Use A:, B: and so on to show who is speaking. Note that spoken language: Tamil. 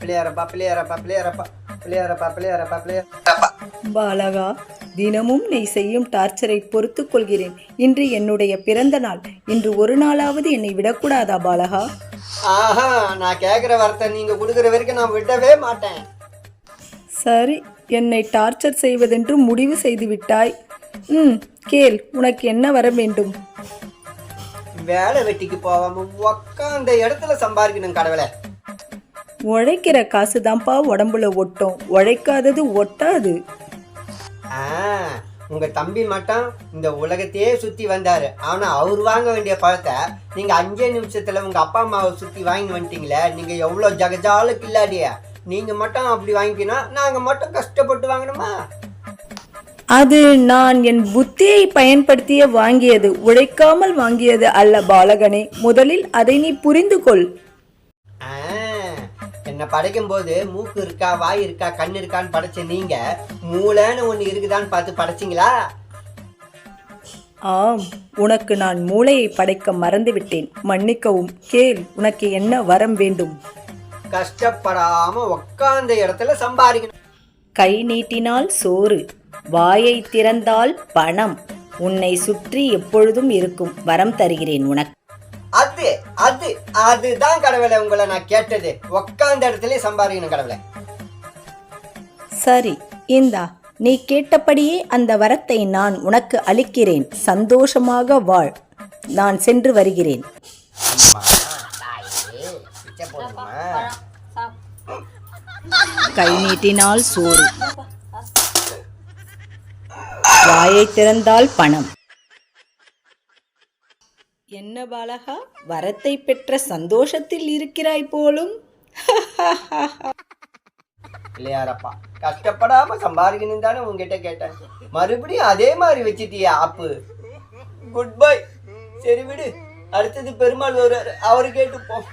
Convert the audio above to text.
A: பிள்ளையாரப்பா பிள்ளையாரப்பா பிள்ளையாரப்பா பிள்ளையாரப்பா பிள்ளையாரப்பா பிள்ளையாரப்பா.
B: பாலகா, தினமும் நீ செய்யும் டார்ச்சரை பொறுத்துக் கொள்கிறேன். இன்று என்னுடைய பிறந்த நாள். இன்று ஒரு நாளாவது என்னை விடக்கூடாதா பாலகா?
A: ஆஹா, நான் கேட்குற வார்த்தை நீங்கள் கொடுக்குற வரைக்கும் நான் விடவே மாட்டேன்.
B: சரி, என்னை டார்ச்சர் செய்வதென்று முடிவு செய்து விட்டாய். கேள், உனக்கு என்ன வர வேண்டும்?
A: வேலை வெட்டிக்கு போகாம உக்காந்த இடத்துல சம்பாதிக்கணும் கடவுளை.
B: உழைக்கிற காசு தான்ப்பா உடம்புல ஒட்டும், உழைக்காதது ஒட்டாது.
A: உங்க தம்பி மட்டும் இந்த உலகத்தையே சுத்தி வந்தாரு. ஆனா அவர் வாங்க வேண்டிய பழத்தை நீங்க 5 நிமிஷத்துல உங்க அப்பா அம்மாவை சுத்தி வாங்கி வந்துட்டீங்களே. நீங்க எவ்வளவு ஜகஜாலு கில்லாடியா. நீங்க மட்டும் அப்படி வாங்கிக்கணும், நாங்க மட்டும் கஷ்டப்பட்டு வாங்கணுமா?
B: அது நான் என் புத்தியை பயன்படுத்திய வாங்கியது, உழைக்காமல் வாங்கியது அல்ல பாலகனே. முதலில் அதை நீ புரிந்து கொள்.
A: என்னை படைக்கும் போது மூக்கு இருக்கா, வாய் இருக்கா, கண் இருக்கான்னு படைச்ச நீங்க மூளைன்னு ஒண்ணு இருக்குதான்னு பார்த்து படைச்சிங்களா?
B: ஆம், உனக்கு நான் மூளையை படைக்க மறந்துவிட்டேன், மன்னிக்கவும். கேள், உனக்கு என்ன வரம் வேண்டும்?
A: கஷ்டப்படாம உக்காந்த இடத்துல சம்பாதிக்கணும்.
B: கை நீட்டினால் சோறு, வாயை திறந்தால் பணம் உன்னை சுற்றி எப்பொழுதும் இருக்கும் வரம் தருகிறேன் உனக்கு.
A: அது அது அதுதான் கடவுளை உங்களை நான் கேட்டது. உக்காந்த இடத்துல சம்பாதிக்கணும் கடவுளை.
B: சரி, இந்தா, நீ கேட்டபடியே அந்த வரத்தை நான் உனக்கு அளிக்கிறேன். சந்தோஷமாக வாழ். நான் சென்று வருகிறேன். கை நீட்டினால் சோறு, வாயை திறந்தால் பணம். என்ன பாலகா, வரத்தை பெற்ற சந்தோஷத்தில் இருக்கிறாய் போலும்.
A: பிள்ளையாரப்பா, கஷ்டப்படாம சம்பாதிக்கணும் தானே உங்ககிட்ட கேட்டேன். மறுபடியும் அதே மாதிரி வச்சிட்டியா ஆப்பு. Good bye. சரி விடு, அடுத்தது பெருமாள் வருவாரு, அவரு கேட்டுப்போம்.